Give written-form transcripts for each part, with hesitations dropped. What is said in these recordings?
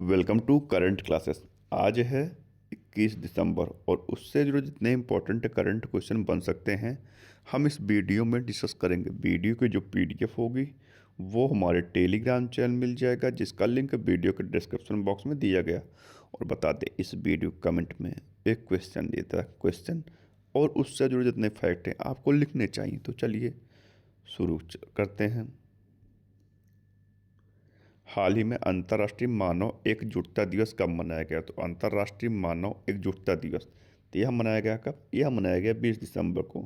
Welcome to current classes. आज है 21 दिसंबर और उससे जुड़े जितने इम्पोर्टेंट करंट क्वेश्चन बन सकते हैं हम इस वीडियो में डिस्कस करेंगे। वीडियो की जो पीडीएफ होगी वो हमारे टेलीग्राम चैनल मिल जाएगा, जिसका लिंक वीडियो के डिस्क्रिप्शन बॉक्स में दिया गया। और बता दें, इस वीडियो कमेंट में एक क्वेश्चन देता है क्वेश्चन और उससे जुड़े जितने फैक्ट हैं आपको लिखने चाहिए। तो चलिए शुरू करते हैं। हाल ही में अंतर्राष्ट्रीय मानव एकजुटता दिवस कब मनाया गया? तो अंतर्राष्ट्रीय मानव एकजुटता दिवस तो यह मनाया गया कब? यह मनाया गया 20 दिसंबर को।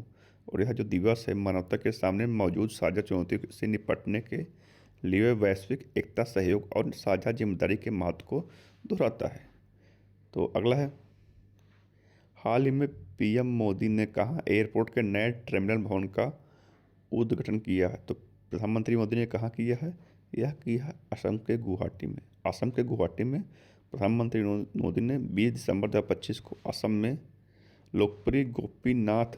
और यह जो दिवस है मानवता के सामने मौजूद साझा चुनौतियों से निपटने के लिए वैश्विक एकता, सहयोग और साझा जिम्मेदारी के महत्व को दोहराता है। तो अगला है, हाल ही में पीएम मोदी ने कहा एयरपोर्ट के नए टर्मिनल भवन का उद्घाटन किया है? तो प्रधानमंत्री मोदी ने कहाँ किया है? यह किया है असम के गुवाहाटी में। असम के गुवाहाटी में प्रधानमंत्री मोदी ने 20 दिसंबर 2025 को असम में लोकप्रिय गोपीनाथ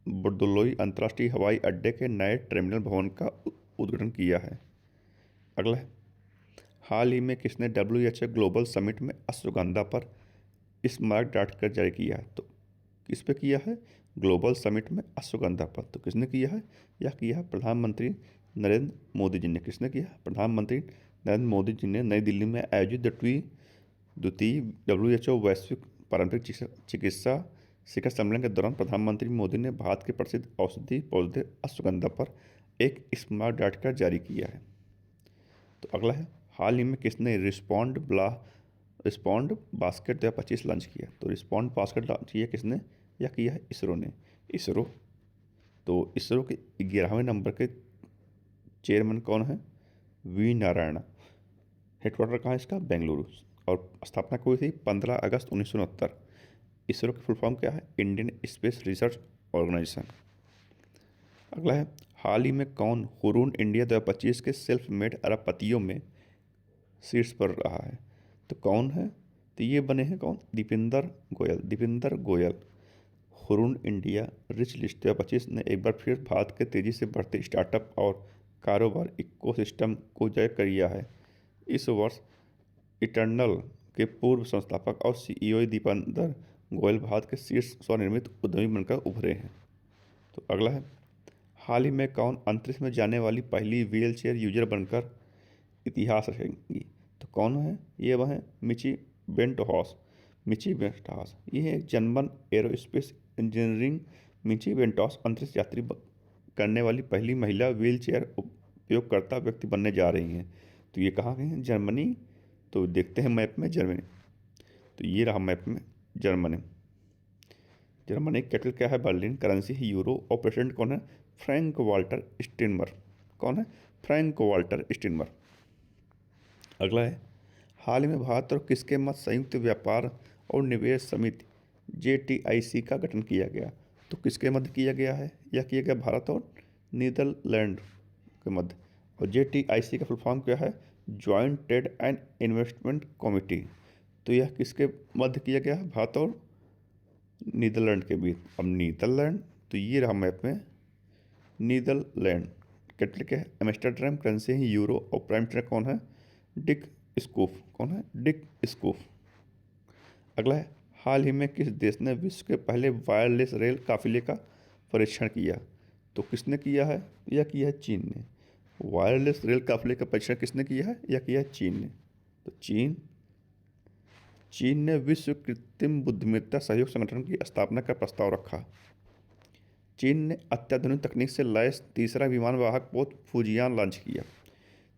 बरदलोई अंतर्राष्ट्रीय हवाई अड्डे के नए टर्मिनल भवन का उद्घाटन किया है। अगला है, हाल ही में किसने WHO ग्लोबल समिट में अश्वगंधा पर स्मारक डाकटिकट जारी किया है? तो किस पे किया है? ग्लोबल समिट में अश्वगंधा पर। तो किसने किया है? यह किया है प्रधानमंत्री नरेंद्र मोदी जी ने। किसने किया? प्रधानमंत्री नरेंद्र मोदी जी ने नई दिल्ली में आयोजित द्वितीय WHO वैश्विक पारंपरिक चिकित्सा शिखर सम्मेलन के दौरान प्रधानमंत्री मोदी ने भारत के प्रसिद्ध औषधि पौधे अश्वगंधा पर एक स्मारक डाकटिकट जारी किया है। तो अगला है, हाल ही में किसने रिस्पॉन्ड बास्केट 2025 लॉन्च किया? तो रिस्पॉन्ड बास्केट लॉन्च किया किसने? या किया है इसरो ने। इसरो, तो इसरो के 11वें नंबर के चेयरमैन कौन है? वी नारायण। हेडक्वार्टर कहाँ है इसका? बेंगलुरु। और स्थापना हुई थी 15 अगस्त 1969। इसरो की फुल फॉर्म क्या है? Indian Space Research Organisation. अगला है, हाल ही में कौन हुरून इंडिया 2025 के सेल्फ मेड अरबपतियों में शीर्ष पर रहा है? तो कौन है? तो ये बने हैं कौन? Deepinder Goyal. Deepinder Goyal Hurun India rich list 2025 ने एक बार फिर भारत के तेजी से बढ़ते स्टार्टअप और कारोबार इकोसिस्टम को जय कर लिया है। इस वर्ष इटर्नल के पूर्व संस्थापक और CEO दीपिंदर गोयल भारत के शीर्ष स्वनिर्मित उद्यमी बनकर उभरे हैं। तो अगला है, हाल ही में कौन अंतरिक्ष में जाने वाली पहली व्हील चेयर यूजर बनकर इतिहास रखेंगी? तो कौन है? ये वह है मिची बेंटहॉस। मिची बेंटहॉस ये है एक जर्मन एरोस्पेस इंजीनियरिंग। मिची बेंटहॉस अंतरिक्ष यात्री करने वाली पहली महिला व्हील चेयर उपयोगकर्ता व्यक्ति बनने जा रही हैं। तो ये कहाँ गए हैं? जर्मनी। तो देखते हैं मैप में जर्मनी। तो ये रहा मैप में जर्मनी। जर्मनी की कैपिटल क्या है? बर्लिन। करेंसी है यूरो और प्रेसिडेंट कौन है? Frank Walter Steinmeier. कौन है? Frank Walter Steinmeier. अगला है, हाल ही में भारत और किसके मध्य संयुक्त व्यापार और निवेश समिति JTIC का गठन किया गया? तो किसके मध्य किया गया है? यह किया गया भारत और नीदरलैंड के मध्य। और JTIC का फुल फॉर्म क्या है? Joint trade and investment committee. तो यह किसके मध्य किया गया है? भारत और नीदरलैंड के बीच। अब नीदरलैंड, तो ये रहा मैप में नीदरलैंड। कैपिटल क्या है? एम्स्टर्डम। करेंसी है यूरो और प्राइम मिनिस्टर कौन है? डिक स्कूफ। कौन है? डिक स्कूफ। अगला है, हाल ही में किस देश ने विश्व के पहले वायरलेस रेल काफिले का परीक्षण किया? तो किसने किया है? यह किया है चीन ने। वायरलेस रेल काफिले का परीक्षण किसने किया है? यह किया है चीन ने। तो चीन ने विश्व कृत्रिम बुद्धिमत्ता सहयोग संगठन की स्थापना का प्रस्ताव रखा। चीन ने अत्याधुनिक तकनीक से लैस तीसरा विमान वाहक पोत फुजियान लॉन्च किया।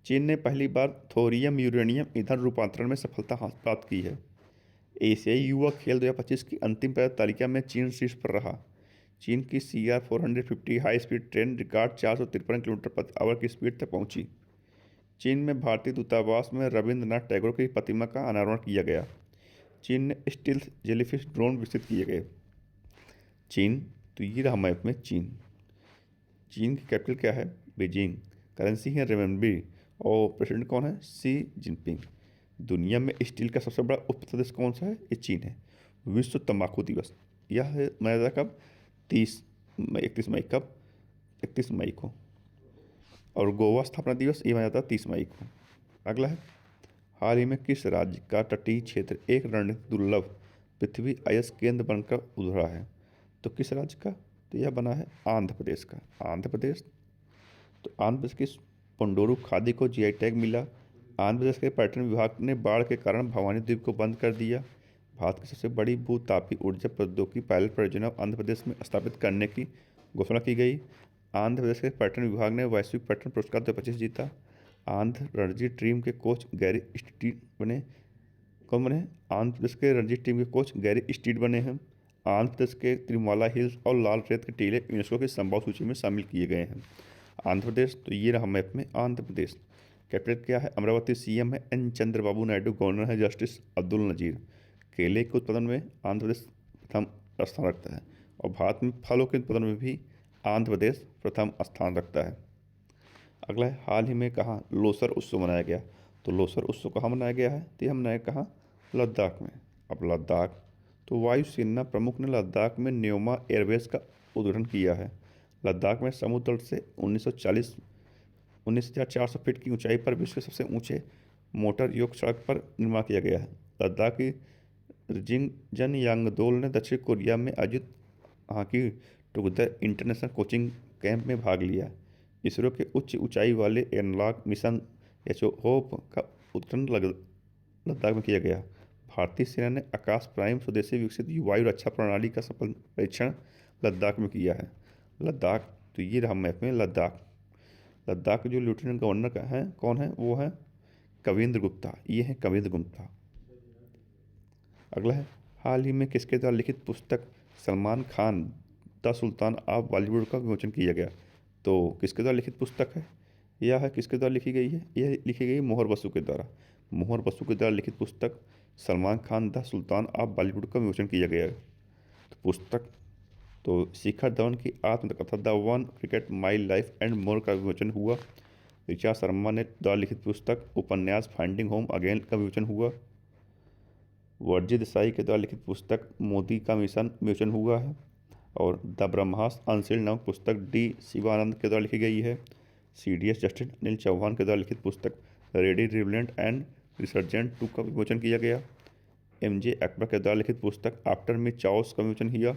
चीन ने पहली बार थोरियम यूरेनियम ईंधन रूपांतरण में सफलता प्राप्त की है। एशियाई युवा खेल 2025 की अंतिम तालिका में चीन शीर्ष पर रहा। चीन की CR-450 high speed train record 453 kilometre प्रति आवर की स्पीड तक पहुंची। चीन में भारतीय दूतावास में रविंद्रनाथ टैगोर की प्रतिमा का अनावरण किया गया। चीन ने स्टील्थ जेलीफिश ड्रोन विकसित किए गए। चीन, तो ये रहा मैप में चीन। चीन की कैपिटल क्या है? बीजिंग। करेंसी है रेमनबी और प्रेसिडेंट कौन है? Xi Jinping. दुनिया में स्टील का सबसे बड़ा उत्पादक देश कौन सा है? ये चीन है। विश्व तंबाकू दिवस यह है मनाया कब? 31 मई। कब? 31 मई को। और गोवा स्थापना दिवस ये मनाया जाता है 30 मई को। अगला है, हाल ही में किस राज्य का तटीय क्षेत्र एक रणनीतिक दुर्लभ पृथ्वी अयस्क केंद्र बनकर उभरा है? तो किस राज्य का? तो यह बना है आंध्र प्रदेश का। आंध्र प्रदेश। तो आंध्र प्रदेश की पंडोरू खादी को जीआई टैग मिला। आंध्र प्रदेश के पर्यटन विभाग ने बाढ़ के कारण भवानी द्वीप को बंद कर दिया। भारत की सबसे बड़ी भूतापीय ऊर्जा प्रौद्योगिकी पायलट परियोजना आंध्र प्रदेश में स्थापित करने की घोषणा की गई। आंध्र प्रदेश के पर्यटन विभाग ने वैश्विक पर्यटन पुरस्कार 2025 जीता। आंध्र रणजी टीम के कोच गैरी स्टीड बने। कौन बने? आंध्र प्रदेश के रणजी टीम के कोच गैरी स्टीड बने हैं। आंध्र प्रदेश के तिरुमाला हिल्स और लाल रेत के टीले यूनेस्को की संभावित सूची में शामिल किए गए हैं। आंध्र प्रदेश। तो ये रहा मैप में आंध्र प्रदेश। कैपिटल क्या है? अमरावती। सीएम है एन चंद्रबाबू नायडू। गवर्नर है जस्टिस अब्दुल नजीर। केले के उत्पादन में आंध्र प्रदेश प्रथम स्थान रखता है और भारत में फलों के उत्पादन में भी आंध्र प्रदेश प्रथम स्थान रखता है। अगला है, हाल ही में कहाँ लोसर उत्सव मनाया गया? तो लोसर उत्सव कहाँ मनाया गया है? तो यह मनाया कहाँ? लद्दाख में। अब लद्दाख, तो वायुसेना प्रमुख ने लद्दाख में न्योमा एयरबेस का उद्घाटन किया है। लद्दाख में समुद्र तल से 19,400 फीट की ऊंचाई पर विश्व के सबसे ऊंचे मोटर योग सड़क पर निर्माण किया गया है। लद्दाख की रिजिंग यांगदोल ने दक्षिण कोरिया में आयोजित hockey together international coaching camp में भाग लिया। इसरो के उच्च ऊंचाई वाले एनालॉग मिशन होप का उद्घाटन लद्दाख में किया गया। भारतीय सेना ने आकाश प्राइम स्वदेशी विकसित वायु रक्षा प्रणाली का सफल परीक्षण लद्दाख में किया है। लद्दाख, तो ये रहा मैप में लद्दाख। लद्दाख के जो लेफ्टिनेंट गवर्नर का है कौन है? वो है कविंद्र गुप्ता। ये है कविंद्र गुप्ता। अगला है, हाल ही में किसके द्वारा लिखित पुस्तक Salman Khan the sultan of Bollywood का विमोचन किया गया? तो किसके द्वारा लिखित पुस्तक है? यह है किसके द्वारा लिखी गई है? यह लिखी गई मोहर बसु के द्वारा। मोहर बसु के द्वारा लिखित पुस्तक Salman Khan the sultan of Bollywood का विमोचन किया गया है। तो पुस्तक, तो शिखर धवन की आत्मकथा the one cricket my life and more का विमोचन हुआ। ऋचा शर्मा ने द्वारा लिखित पुस्तक उपन्यास फाइंडिंग होम अगेन का विमोचन हुआ। वर्जी देसाई के द्वारा लिखित पुस्तक मोदी का मिशन विमोचन हुआ है। और द ब्रह्मास अनसील्ड नामक पुस्तक डी शिवानंद के द्वारा लिखी गई है। सीडीएस जस्टिस अनिल चौहान के द्वारा लिखित पुस्तक रेडी रिवलेंट एंड रिसर्जेंट 2 का विमोचन किया गया। एमजे अकबर के द्वारा लिखित पुस्तक आफ्टर मी चाओस का विमोचन किया।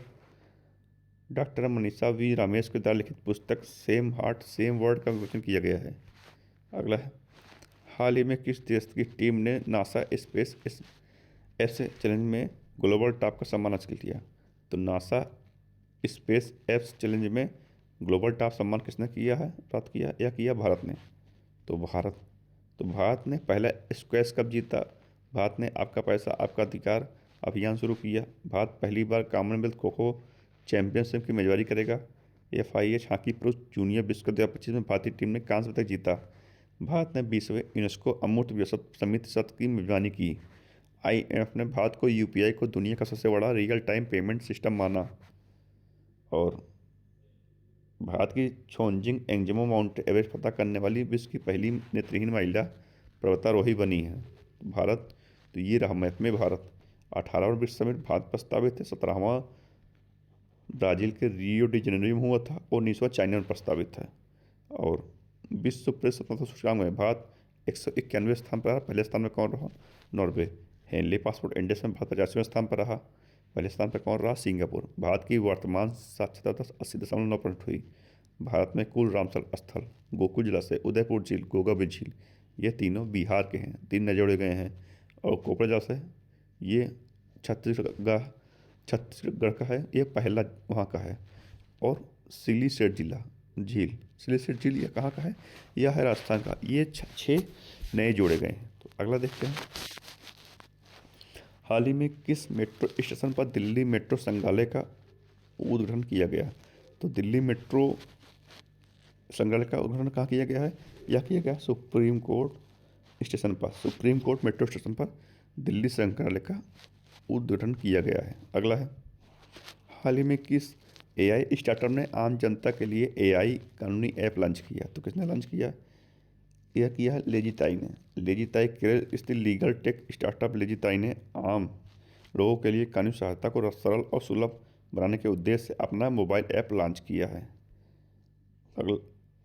डॉक्टर मनीषा वी रमेश के द्वारा लिखित पुस्तक सेम हार्ट सेम वर्ड का विमोचन किया गया है। अगला है, हाल ही में किस देश की टीम ने नासा स्पेस एप्स चैलेंज में ग्लोबल टॉप का सम्मान हासिल किया? तो नासा स्पेस एप्स चैलेंज में ग्लोबल टॉप सम्मान किसने किया है, प्राप्त किया या किया? भारत ने। तो भारत ने पहला स्क्वैश कप जीता। भारत ने आपका पैसा आपका अधिकार अभियान शुरू किया। भारत पहली बार कॉमनवेल्थ खो खो चैंपियनशिप की मेजबानी करेगा। FIH हॉकी पुरुष जूनियर विश्व कप 2025 में भारतीय टीम ने कांस्य पदक जीता। भारत ने 20वें यूनेस्को अमूर्त विरासत समिति सत्र की मेजबानी की। IMF ने भारत को UPI को दुनिया का सबसे बड़ा रियल टाइम पेमेंट सिस्टम माना। और भारत की छोंजिंग एंगजमो माउंट एवरेस्ट फतह करने वाली विश्व की पहली नेत्रहीन महिला पर्वतारोही बनी है भारत। तो ये रहा मैप में भारत। 18वां विश्व समिट भारत प्रस्तावित है। 17वां ब्राज़ील के रियो डी जेनेरियो में हुआ था और 19वां चाइना में प्रस्तावित है। और विश्व प्रेस स्वतंत्रता सूचकांक में भारत 191वें स्थान पर रहा। पहले स्थान में कौन रहा? नॉर्वे। हेनली पासपोर्ट इंडेक्स में भारत 85वें स्थान पर रहा। पहले स्थान पर कौन रहा? सिंगापुर। भारत की वर्तमान साक्षरता 80.9% हुई। भारत में कुल रामसर स्थल गोकुल जिला से उदयपुर झील गोगाबिल झील ये तीनों बिहार के हैं, 3 नए जोड़े गए हैं। और कोपरझा से ये छत्तीसगढ़ का है, ये पहला वहाँ का है। और सिलीसेट जिला झील सिलीसेट झील ये कहाँ का है? यह है राजस्थान का। ये 6 नए जोड़े गए हैं। तो अगला देखते हैं, हाल ही में किस मेट्रो स्टेशन पर दिल्ली मेट्रो संग्रहालय का उद्घाटन किया गया? तो दिल्ली मेट्रो संग्रहालय का उद्घाटन कहाँ किया गया है? यह किया गया सुप्रीम कोर्ट स्टेशन पर। सुप्रीम कोर्ट मेट्रो स्टेशन पर दिल्ली संग्रहालय का उद्घाटन किया गया है। अगला है, हाल ही में किस AI स्टार्टअप ने आम जनता के लिए AI कानूनी ऐप लॉन्च किया? तो किसने लॉन्च किया? यह किया है लेजिताई ने। लेजिताई केरल स्थित लीगल टेक स्टार्टअप लेजिताई ने आम लोगों के लिए कानूनी सहायता को सरल और सुलभ बनाने के उद्देश्य से अपना मोबाइल ऐप लॉन्च किया है।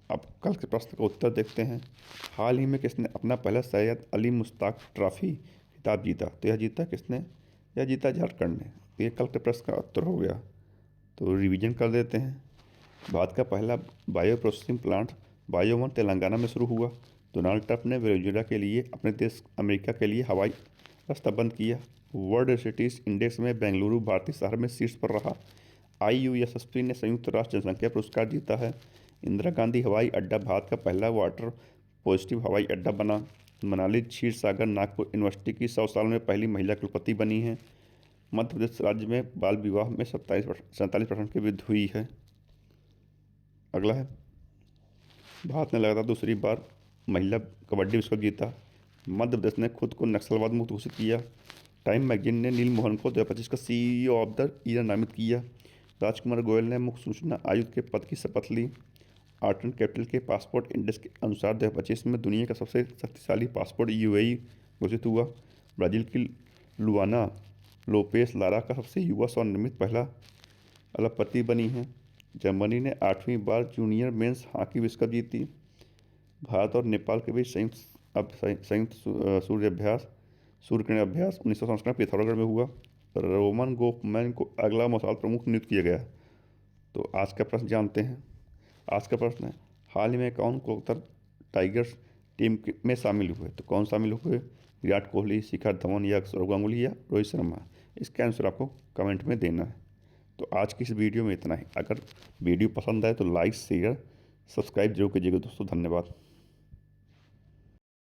अब कल के प्रश्न का उत्तर देखते हैं। हाल ही में किसने अपना पहला सैयद अली मुश्ताक ट्रॉफी खिताब जीता? तो यह जीता किसने? यह जीता झारखंड ने। तो ये कल के प्रश्न का उत्तर हो गया। तो रिवीजन कर देते हैं। भारत का पहला बायो प्रोसेसिंग प्लांट बायो-1 तेलंगाना में शुरू हुआ। डोनाल्ड ट्रंप ने वेनेजुएला के लिए अपने देश अमेरिका के लिए हवाई रास्ता बंद किया। वर्ल्ड सिटीज इंडेक्स में बेंगलुरु भारतीय शहर में शीर्ष पर रहा। IUSSP ने संयुक्त राष्ट्र जनसंख्या पुरस्कार जीता है। इंदिरा गांधी हवाई अड्डा भारत का पहला वाटर पॉजिटिव हवाई अड्डा बना। मनाली क्षीर सागर नागपुर यूनिवर्सिटी की 100 साल में पहली महिला कुलपति बनी है। मध्य प्रदेश राज्य में बाल विवाह में 47% की वृद्धि हुई है। अगला है, भारत ने लगातार दूसरी बार महिला कबड्डी विश्व कप जीता। मध्य प्रदेश ने खुद को नक्सलवाद मुक्त घोषित किया। टाइम मैगजीन ने नील मोहन को 2025 का CEO ऑफ द ईयर नामित किया। राजकुमार गोयल ने मुख्य सूचना आयुक्त के पद की शपथ ली। आर्ट एंड कैपिटल के पासपोर्ट इंडेक्स के अनुसार 2025 में दुनिया का सबसे शक्तिशाली पासपोर्ट UAE घोषित हुआ। ब्राज़ील की लुआना लोपेस लारा का सबसे युवा स्वनिर्मित पहला अरबपति बनी है। जर्मनी ने 8वीं बार जूनियर मेंस हॉकी विश्व कप जीती। भारत और नेपाल के बीच संयुक्त सूर्यकिरण अभ्यास 1967 में पिथौरागढ़ में हुआ। रोमन गोफमैन को अगला मोसाद प्रमुख नियुक्त किया गया। तो आज का प्रश्न जानते हैं। आज का प्रश्न है, हाल ही में कौन कोलकाता टाइगर्स टीम में शामिल हुए? तो कौन शामिल हुए? विराट कोहली, शिखर धवन या सौरव गांगुली या रोहित शर्मा? इसका आंसर आपको कमेंट में देना है। तो आज की इस वीडियो में इतना ही। अगर वीडियो पसंद आए तो लाइक शेयर सब्सक्राइब जरूर कीजिएगा दोस्तों। धन्यवाद।